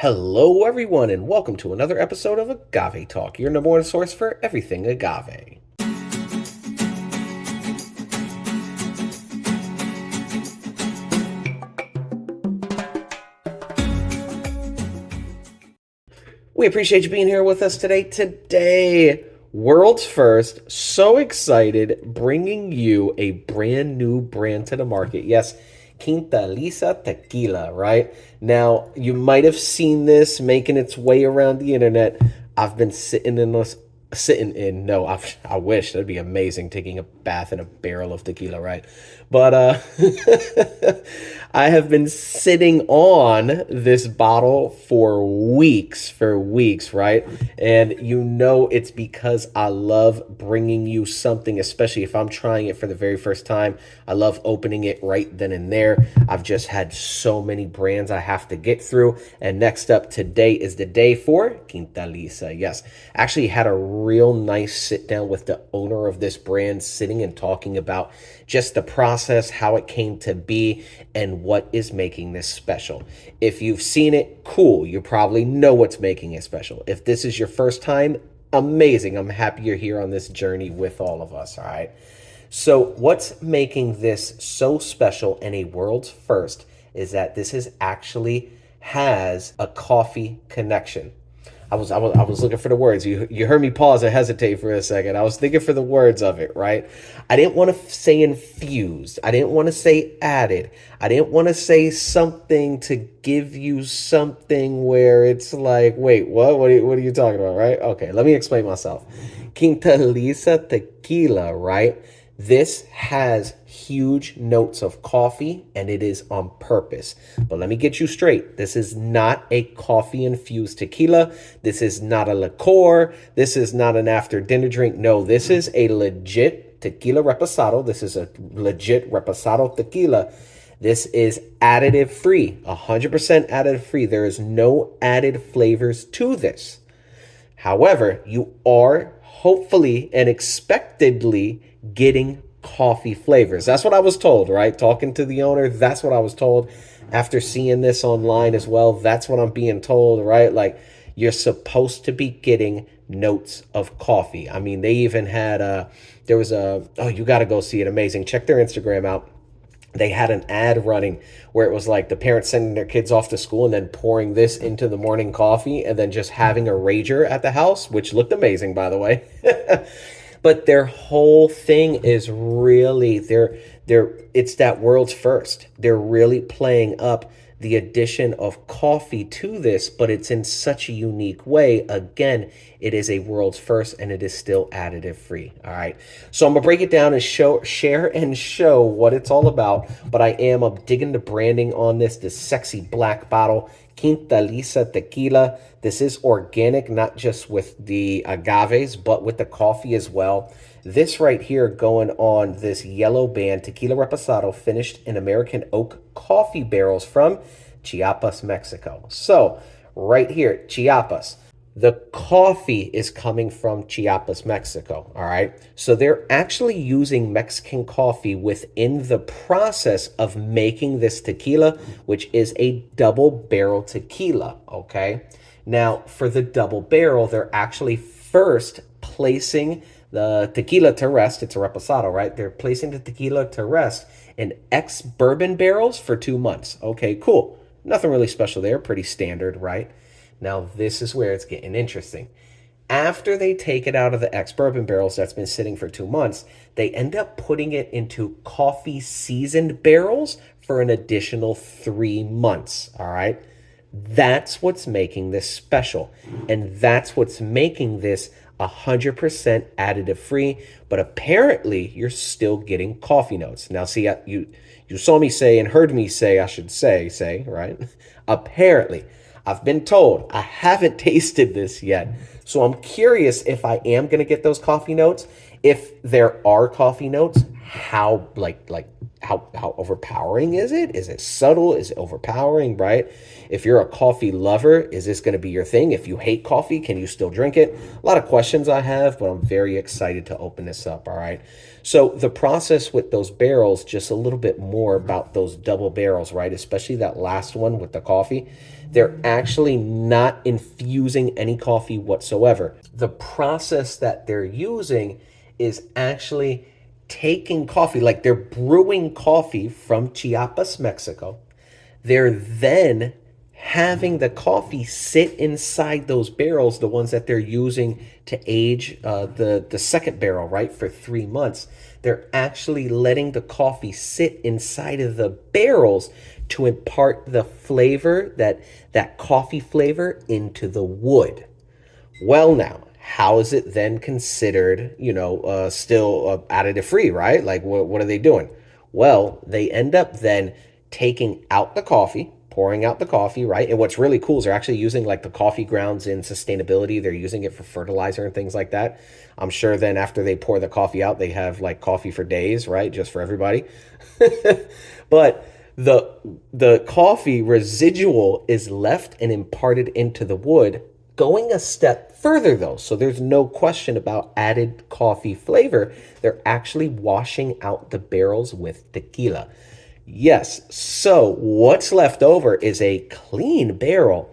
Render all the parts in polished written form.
Hello, everyone, and welcome to another episode of Agave Talk, your number one source for everything agave. We appreciate you being here with us today. World's first, so excited, bringing you a brand new brand to the market. Yes, Quintaliza Tequila, right? Now, you might have seen this making its way around the internet. I've been I wish that'd be amazing, taking a bath in a barrel of tequila, right? But I have been sitting on this bottle for weeks, right? And you know it's because I love bringing you something, especially if I'm trying it for the very first time. I love opening it right then and there. I've just had so many brands I have to get through. And next up today is the day for Quintaliza. Yes, actually had a real nice sit down with the owner of this brand, sitting and talking about just the process, how it came to be, and what is making this special. If you've seen it, cool. You probably know what's making it special. If this is your first time, amazing. I'm happy you're here on this journey with all of us, all right? So what's making this so special and a world's first is that this is actually has a coffee connection. I was looking for the words. You heard me pause and hesitate for a second. I was thinking for the words of it, right? I didn't want to say infused. I didn't want to say added. I didn't want to say something to give you something where it's like, wait, what? What are you talking about, right? Okay, let me explain myself. Quintaliza Tequila, right? This has huge notes of coffee, and it is on purpose. But let me get you straight. This is not a coffee-infused tequila. This is not a liqueur. This is not an after-dinner drink. No, this is a legit tequila reposado. This is a legit reposado tequila. This is additive-free, 100% additive-free. There is no added flavors to this. However, you are hopefully and expectedly getting coffee flavors. That's what I was told, right? Talking to the owner, that's what I was told. After seeing this online as well, that's what I'm being told, right? Like, you're supposed to be getting notes of coffee. I mean, they even had you got to go see it. Amazing. Check their Instagram out. They had an ad running where it was like the parents sending their kids off to school and then pouring this into the morning coffee and then just having a rager at the house, which looked amazing, by the way. But their whole thing is really it's that world's first. They're really playing up the addition of coffee to this, but it's in such a unique way. Again, it is a world's first, and it is still additive free. All right. So I'm gonna break it down and share and show what it's all about. But I'm digging the branding on this sexy black bottle. Quintaliza Tequila. This is organic, not just with the agaves, but with the coffee as well. This right here going on this yellow band, Tequila Reposado, finished in American oak coffee barrels from Chiapas, Mexico. So right here, Chiapas. The coffee is coming from Chiapas, Mexico, all right? So they're actually using Mexican coffee within the process of making this tequila, which is a double barrel tequila, okay? Now, for the double barrel, they're actually first placing the tequila to rest. It's a reposado, right? They're placing the tequila to rest in ex-bourbon barrels for 2 months. Okay, cool. Nothing really special there. Pretty standard, right? Now, this is where it's getting interesting. After they take it out of the ex-bourbon barrels that's been sitting for 2 months, they end up putting it into coffee seasoned barrels for an additional 3 months, all right? That's what's making this special. And that's what's making this 100% additive free. But apparently, you're still getting coffee notes. Now, see, you saw me say and heard me say, I should say, right? Apparently. I've been told. I haven't tasted this yet. So I'm curious if I am going to get those coffee notes. If there are coffee notes, how overpowering is it? Is it subtle? Is it overpowering, right? If you're a coffee lover, is this going to be your thing? If you hate coffee, can you still drink it? A lot of questions I have, but I'm very excited to open this up, all right? So the process with those barrels, just a little bit more about those double barrels, right? Especially that last one with the coffee. They're actually not infusing any coffee whatsoever. The process that they're using is actually taking coffee, like they're brewing coffee from Chiapas, Mexico. They're then having the coffee sit inside those barrels, the ones that they're using to age the second barrel, right, for 3 months. They're actually letting the coffee sit inside of the barrels to impart the flavor, that coffee flavor, into the wood. Well, now, how is it then considered, still additive free, right? Like, what are they doing? Well, they end up then taking out the coffee, pouring out the coffee, right? And what's really cool is they're actually using like the coffee grounds in sustainability. They're using it for fertilizer and things like that. I'm sure then after they pour the coffee out, they have like coffee for days, right? Just for everybody. But the coffee residual is left and imparted into the wood, going a step further though. So there's no question about added coffee flavor. They're actually washing out the barrels with tequila. Yes, so what's left over is a clean barrel,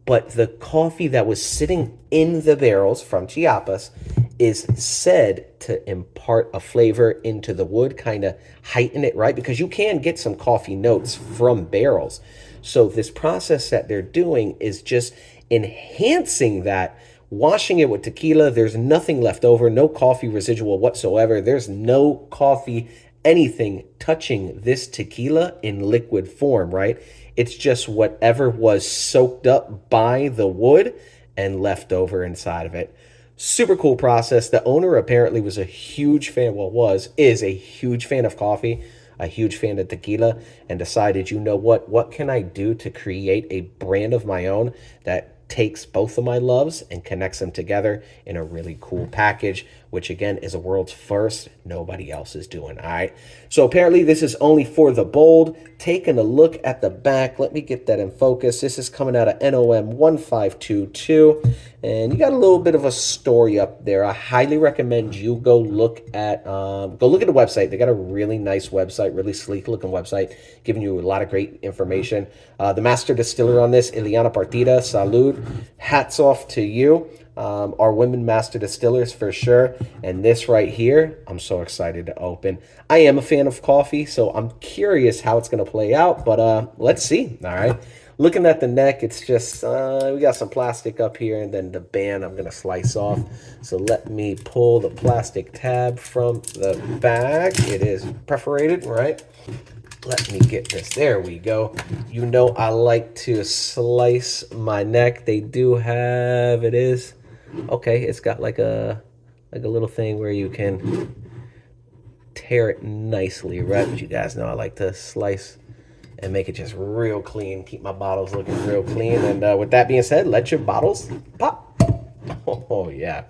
but the coffee that was sitting in the barrels from Chiapas is said to impart a flavor into the wood, kind of heighten it, right? Because you can get some coffee notes from barrels. So this process that they're doing is just enhancing that, washing it with tequila. There's nothing left over, no coffee residual whatsoever. There's no coffee anything touching this tequila in liquid form, right? It's just whatever was soaked up by the wood and left over inside of it. Super cool process. The owner apparently was a huge fan, well, is a huge fan of coffee, a huge fan of tequila, and decided, what can I do to create a brand of my own that takes both of my loves and connects them together in a really cool package, which again is a world's first. Nobody else is doing. All right. So apparently this is only for the bold. Taking a look at the back, let me get that in focus. This is coming out of NOM 1522, and you got a little bit of a story up there. I highly recommend you go look at the website. They got a really nice website, really sleek looking website, giving you a lot of great information. The master distiller on this, Ileana Partida, salud. Hats off to you. Our women master distillers for sure. And this right here, I'm so excited to open. I am a fan of coffee, so I'm curious how it's going to play out, but let's see. All right. Looking at the neck, it's just, we got some plastic up here, and then the band I'm going to slice off. So let me pull the plastic tab from the bag. It is perforated, right? Let me get this. There we go. I like to slice my neck. They do have, it's got like a little thing where you can tear it nicely, right? But you guys know I like to slice and make it just real clean. Keep my bottles looking real clean. And with that being said, let your bottles pop. Oh, yeah.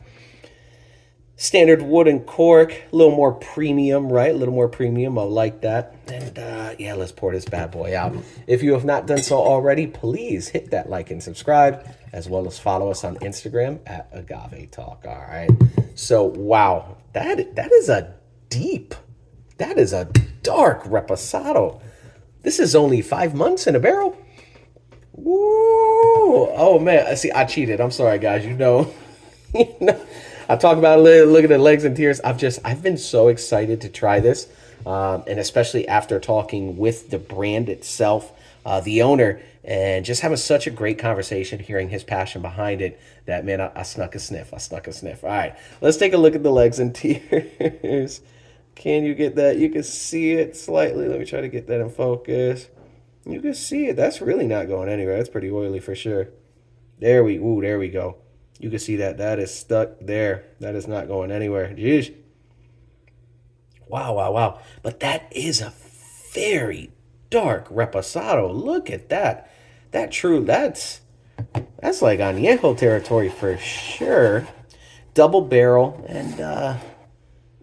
Standard wooden cork, a little more premium, right? A little more premium. I like that. And yeah, let's pour this bad boy out. If you have not done so already, please hit that like and subscribe, as well as follow us on Instagram at Agave Talk. All right. So, wow, that is a dark reposado. This is only 5 months in a barrel. Woo! Oh man, see, I cheated. I'm sorry, guys. I talk about it, look at the legs and tears. I've been so excited to try this, and especially after talking with the brand itself, the owner, and just having such a great conversation, hearing his passion behind it. That man, I snuck a sniff. All right, let's take a look at the legs and tears. Can you get that? You can see it slightly. Let me try to get that in focus. You can see it. That's really not going anywhere. That's pretty oily for sure. There we go. You can see that is stuck there. That is not going anywhere. Jeez. Wow. But that is a very dark reposado. Look at that. That's like añejo territory for sure. Double barrel, and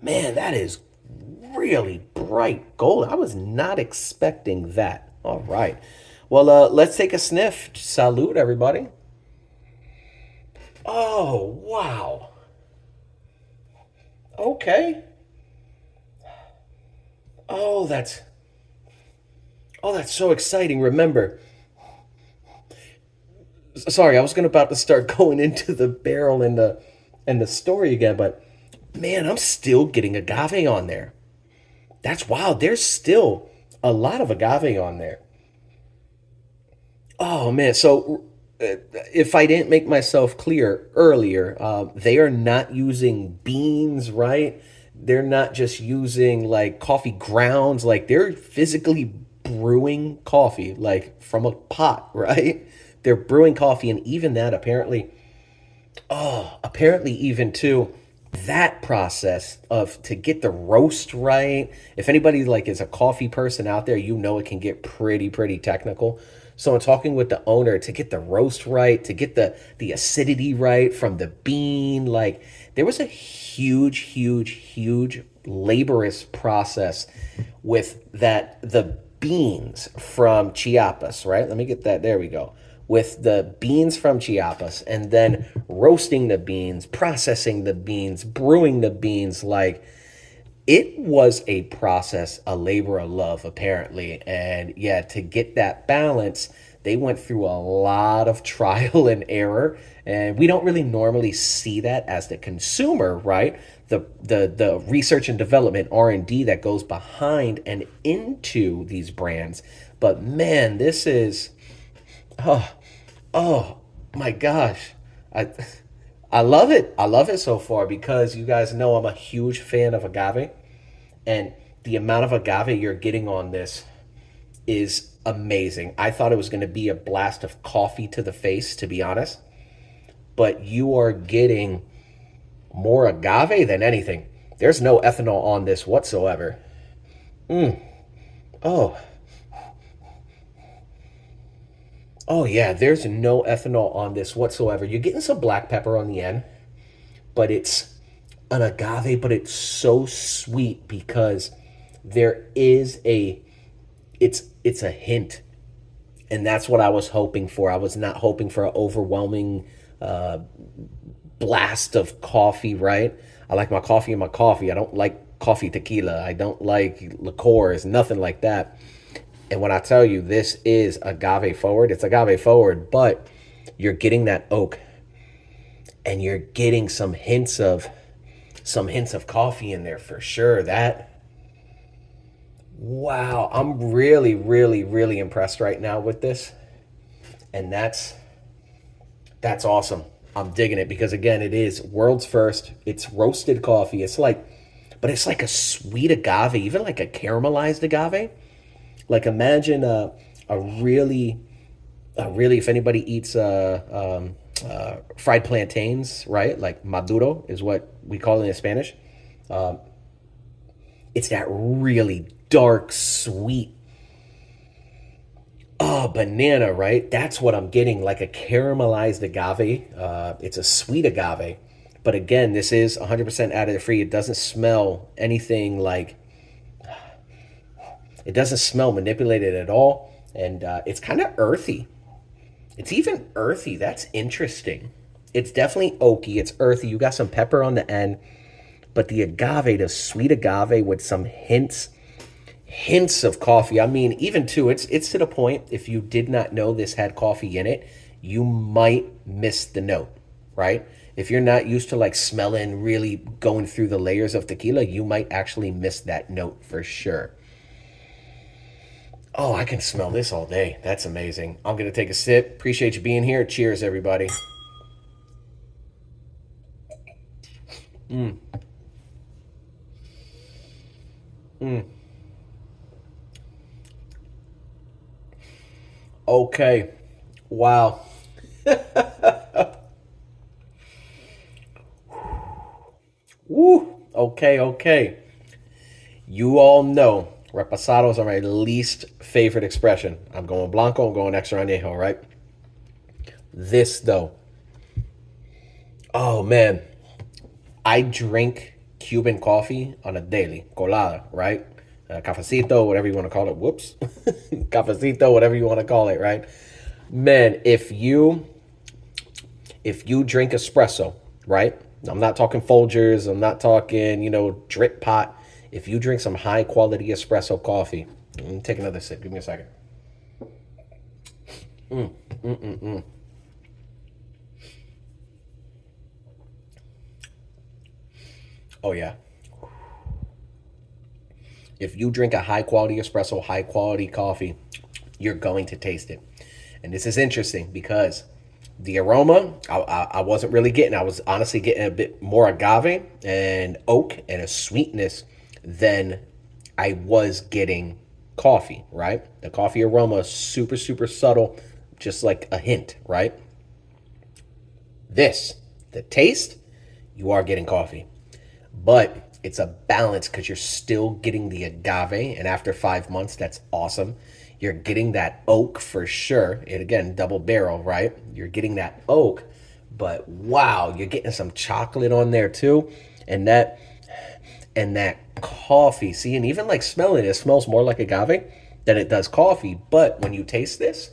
man, that is really bright gold. I was not expecting that. All right. Well, let's take a sniff. Salute, everybody. Oh, wow. Okay. Oh, that's so exciting. Remember, Sorry, I was gonna about to start going into the barrel and the story again, but man, I'm still getting agave on there. That's wild. There's still a lot of agave on there. Oh man, so if I didn't make myself clear earlier, they are not using beans, right? They're not just using like coffee grounds, like they're physically brewing coffee, like from a pot, right? They're brewing coffee, and even that apparently even too that process of to get the roast right. If anybody like is a coffee person out there, you know it can get pretty technical. So in talking with the owner, to get the roast right, to get the acidity right from the bean, like there was a huge laborious process with that, the beans from Chiapas, right? Let me get that. There we go. With the beans from Chiapas, and then roasting the beans, processing the beans, brewing the beans. Like it was a process, a labor of love, apparently. And yeah, to get that balance, they went through a lot of trial and error. And we don't really normally see that as the consumer, right? The research and development R&D that goes behind and into these brands. But man, this is oh my gosh. I I love it. I love it so far because you guys know I'm a huge fan of agave, and the amount of agave you're getting on this is amazing. I thought it was going to be a blast of coffee to the face, to be honest, but you are getting more agave than anything. There's no ethanol on this whatsoever. Oh, oh yeah, there's no ethanol on this whatsoever. You're getting some black pepper on the end, but it's an agave, but it's so sweet because there is a it's a hint, and that's what I was hoping for. I was not hoping for an overwhelming blast of coffee, right? I like my coffee in my coffee. I don't like coffee tequila. I don't like liqueurs, nothing like that. And when I tell you this is agave forward, it's agave forward, but you're getting that oak, and you're getting some hints of coffee in there for sure. That wow, I'm really impressed right now with this, and that's awesome. I'm digging it because again, it is world's first. It's roasted coffee. But it's like a sweet agave, even like a caramelized agave. Like imagine a really, if anybody eats fried plantains, right? Like maduro is what we call it in Spanish. It's that really dark, sweet, banana, right? That's what I'm getting, like a caramelized agave. It's a sweet agave. But again, this is 100% additive free. It doesn't smell anything like, it doesn't smell manipulated at all. And it's kind of earthy. It's even earthy. That's interesting. It's definitely oaky. It's earthy. You got some pepper on the end, but the agave, the sweet agave with some hints of coffee. I mean, even too, it's to the point. If you did not know this had coffee in it, you might miss the note, right? If you're not used to like smelling, really going through the layers of tequila, you might actually miss that note for sure. Oh, I can smell this all day. That's amazing. I'm gonna take a sip. Appreciate you being here. Cheers, everybody. Okay. Wow. Woo. Okay. You all know reposados are my least favorite expression. I'm going blanco. I'm going extra añejo, right? This though. Oh man, I drink Cuban coffee on a daily, colada, right? Cafecito, whatever you want to call it. Whoops. Cafecito, whatever you want to call it, right? Man, if you drink espresso, right? I'm not talking Folgers, I'm not talking, drip pot. If you drink some high quality espresso coffee, let me take another sip. Give me a second. Oh yeah. If you drink a high quality espresso, high quality coffee, you're going to taste it. And this is interesting because the aroma I wasn't really getting. I was honestly getting a bit more agave and oak and a sweetness than I was getting coffee, right? The coffee aroma is super, super subtle, just like a hint, right? This, the taste, you are getting coffee. But it's a balance because you're still getting the agave. And after 5 months, that's awesome. You're getting that oak for sure. And again, double barrel, right? You're getting that oak. But wow, you're getting some chocolate on there too. And that coffee. See, and even like smelling it, it smells more like agave than it does coffee. But when you taste this,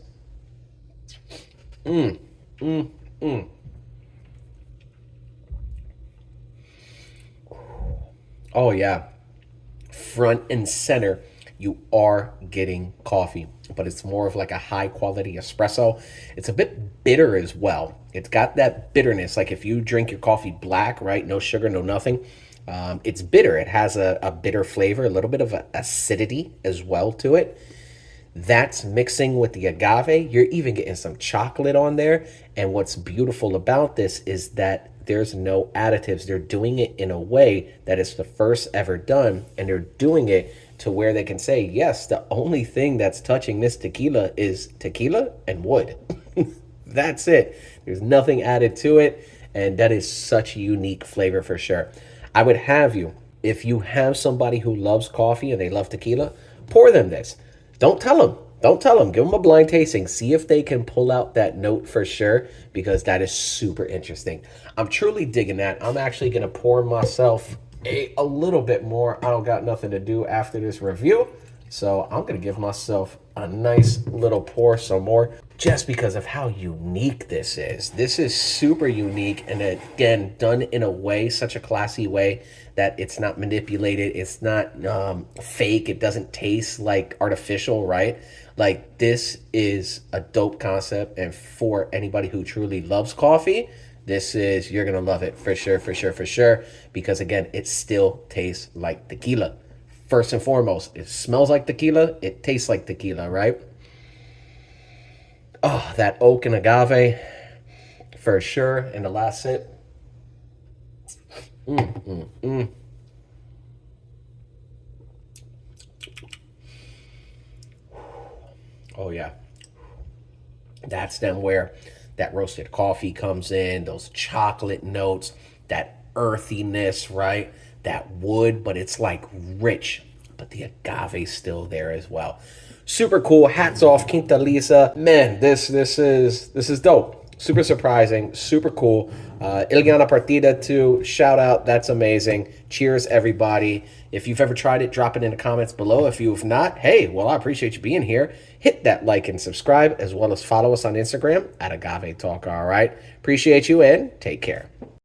oh yeah, front and center, you are getting coffee, but it's more of like a high quality espresso. It's a bit bitter as well. It's got that bitterness. Like if you drink your coffee black, right? No sugar, no nothing. It's bitter. It has a bitter flavor, a little bit of acidity as well to it. That's mixing with the agave. You're even getting some chocolate on there. And what's beautiful about this is that there's no additives. They're doing it in a way that it's the first ever done. And they're doing it to where they can say, yes, the only thing that's touching this tequila is tequila and wood. That's it. There's nothing added to it. And that is such a unique flavor for sure. I would have you, if you have somebody who loves coffee and they love tequila, pour them this. Don't tell them. Don't tell them. Give them a blind tasting. See if they can pull out that note for sure, because that is super interesting. I'm truly digging that. I'm actually going to pour myself a little bit more. I don't got nothing to do after this review. So I'm going to give myself a nice little pour some more just because of how unique this is. This is super unique and again, done in a way, such a classy way that it's not manipulated. It's not fake. It doesn't taste like artificial, right? Like this is a dope concept. And for anybody who truly loves coffee, you're going to love it for sure, for sure, for sure. Because again, it still tastes like tequila. First and foremost, it smells like tequila. It tastes like tequila, right? Oh, that oak and agave for sure. And the last sip. Oh, yeah. That's then where that roasted coffee comes in, those chocolate notes, that earthiness, right? That wood, but it's like rich, but the agave's still there as well. Super cool. Hats off, Quintaliza. Man, this is dope. Super surprising, super cool. Iliana Partida too. Shout out, that's amazing. Cheers, everybody. If you've ever tried it, drop it in the comments below. If you've not, hey, well, I appreciate you being here. Hit that like and subscribe, as well as follow us on Instagram at Agave Talk. All right. Appreciate you and take care.